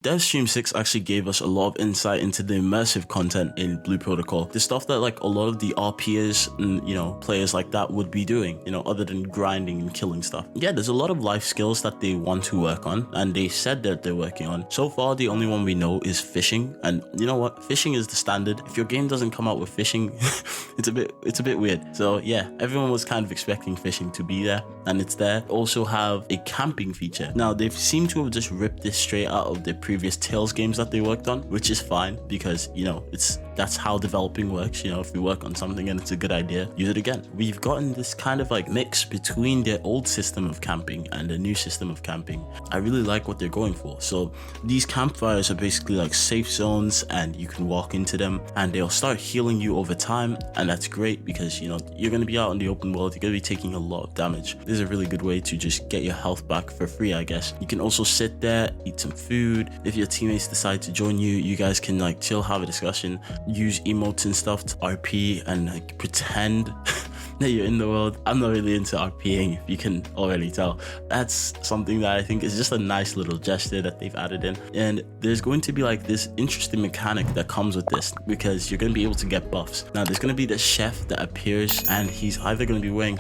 Devstream 6 actually gave us a lot of insight into the immersive content in Blue Protocol. The stuff that like a lot of the RPers and, players like that would be doing, other than grinding and killing stuff. Yeah, there's a lot of life skills that they want to work on, and they said that they're working on. So far, the only one we know is fishing. And you know what? Fishing is the standard. If your game doesn't come out with fishing, it's a bit weird. So yeah, everyone was kind of expecting fishing to be there, and it's there. Also have a camping feature. Now, they've seemed to have just ripped this straight out of the previous Tales games that they worked on, which is fine because that's how developing works. If we work on something and it's a good idea, use it again. We've gotten this kind of like mix between their old system of camping and the new system of camping. I really like what they're going for. So these campfires are basically like safe zones, and you can walk into them and they'll start healing you over time, and that's great because you're going to be out in the open world, you're going to be taking a lot of damage. This is a really good way to just get your health back for free, I guess. You can also sit there, eat some food. If your teammates decide to join you, you guys can like chill, have a discussion, use emotes and stuff to RP and like pretend that you're in the world. I'm not really into RPing, if you can already tell. That's something that I think is just a nice little gesture that they've added in. And there's going to be like this interesting mechanic that comes with this, because you're going to be able to get buffs. Now there's going to be the chef that appears, and he's either going to be wearing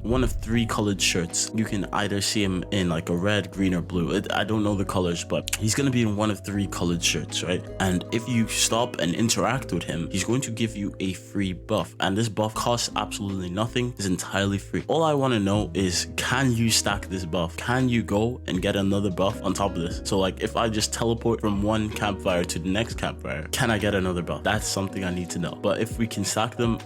one of three colored shirts. You can either see him in like a red, green, or blue. I don't know the colors, but he's going to be in one of three colored shirts, right? And if you stop and interact with him, he's going to give you a free buff, and this buff costs absolutely nothing. Is entirely free. All I want to know is, can you stack this buff? Can you go and get another buff on top of this? So like if I just teleport from one campfire to the next campfire, can I get another buff? That's something I need to know. But if we can stack them,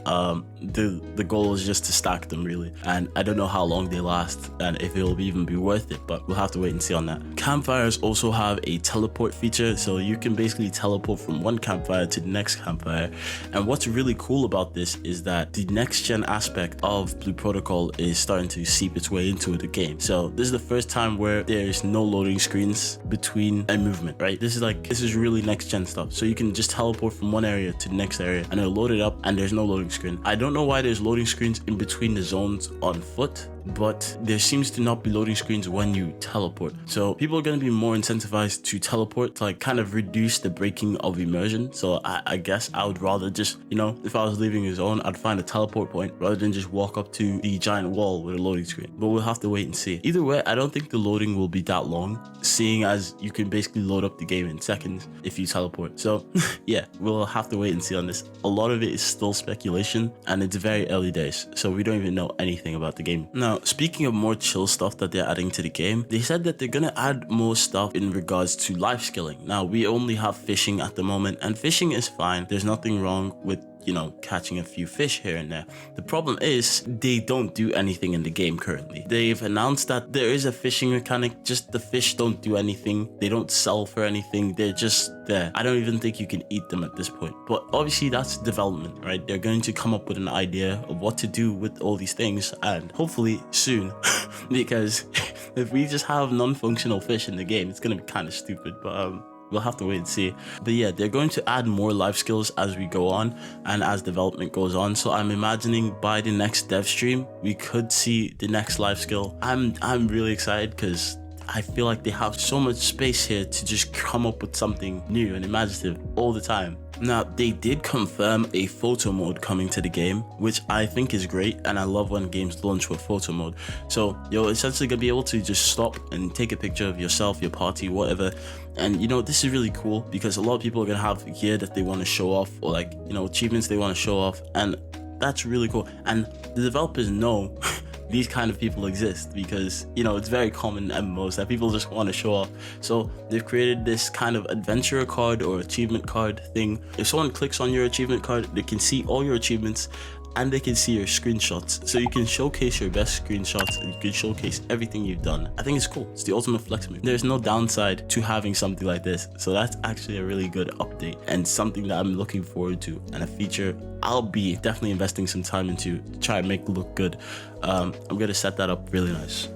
the goal is just to stack them really, and I don't know how long they last and if it will even be worth it, but we'll have to wait and see on that. Campfires also have a teleport feature, so you can basically teleport from one campfire to the next campfire. And what's really cool about this is that the next gen aspect of Blue Protocol is starting to seep its way into the game. So this is the first time where there's no loading screens between a movement, right? This is really next gen stuff. So you can just teleport from one area to the next area and it'll load it up, and there's no loading screen. I don't know why there's loading screens in between the zones on foot, but there seems to not be loading screens when you teleport. So people are going to be more incentivized to teleport to like kind of reduce the breaking of immersion. So I guess I would rather just, if I was leaving a zone, I'd find a teleport point rather than just walk up to the giant wall with a loading screen. But we'll have to wait and see. Either way, I don't think the loading will be that long, seeing as you can basically load up the game in seconds if you teleport. So yeah, we'll have to wait and see on this. A lot of it is still speculation, and it's very early days, so we don't even know anything about the game. Now, speaking of more chill stuff that they're adding to the game, they said that they're gonna add more stuff in regards to life skilling. Now, we only have fishing at the moment, and fishing is fine. There's nothing wrong with catching a few fish here and there. The problem is they don't do anything in the game currently. They've announced that there is a fishing mechanic, just the fish don't do anything. They don't sell for anything. They're just there. I don't even think you can eat them at this point. But obviously that's development, right? They're going to come up with an idea of what to do with all these things, and hopefully soon, because if we just have non-functional fish in the game, it's gonna be kind of stupid. But we'll have to wait and see. But yeah, they're going to add more life skills as we go on and as development goes on. So I'm imagining by the next dev stream, we could see the next life skill. I'm really excited because I feel like they have so much space here to just come up with something new and imaginative all the time. Now, they did confirm a photo mode coming to the game, which I think is great, and I love when games launch with photo mode. So you're essentially gonna be able to just stop and take a picture of yourself, your party, whatever. And this is really cool because a lot of people are gonna have gear that they want to show off, or like achievements they want to show off, and that's really cool. And the developers know these kind of people exist because it's very common in MMOs that people just want to show off. So they've created this kind of adventurer card or achievement card thing. If someone clicks on your achievement card, they can see all your achievements and they can see your screenshots. So you can showcase your best screenshots and you can showcase everything you've done. I think it's cool. It's the ultimate flex move. There's no downside to having something like this. So that's actually a really good update and something that I'm looking forward to, and a feature I'll be definitely investing some time into to try and make it look good. I'm gonna set that up really nice.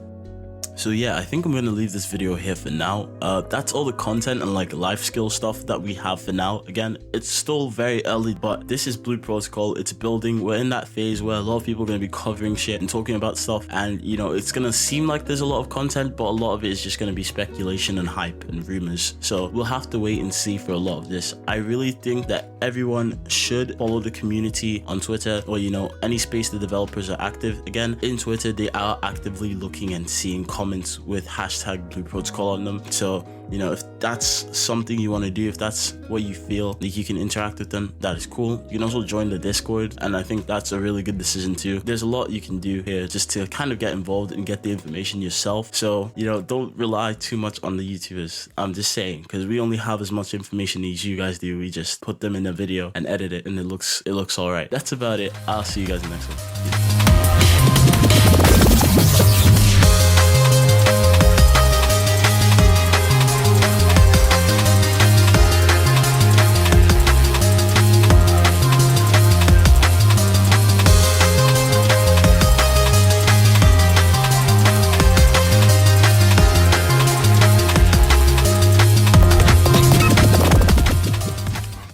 So yeah, I think I'm gonna leave this video here for now. That's all the content and like life skill stuff that we have for now. Again, it's still very early, but this is Blue Protocol. It's building. We're in that phase where a lot of people are gonna be covering shit and talking about stuff, and you know, it's gonna seem like there's a lot of content, but a lot of it is just gonna be speculation and hype and rumors. So we'll have to wait and see for a lot of this. I really think that everyone should follow the community on Twitter, or you know, any space the developers are active. Again, in Twitter, they are actively looking and seeing comments with hashtag Blue Protocol on them. So you know, if that's something you want to do, if that's what you feel like you can interact with them, that is cool. You can also join the Discord, and I think that's a really good decision too. There's a lot you can do here just to kind of get involved and get the information yourself. So you know, don't rely too much on the YouTubers. I'm just saying, because we only have as much information as you guys do. We just put them in a video and edit it, and it looks all right. That's about it. I'll see you guys in the next one.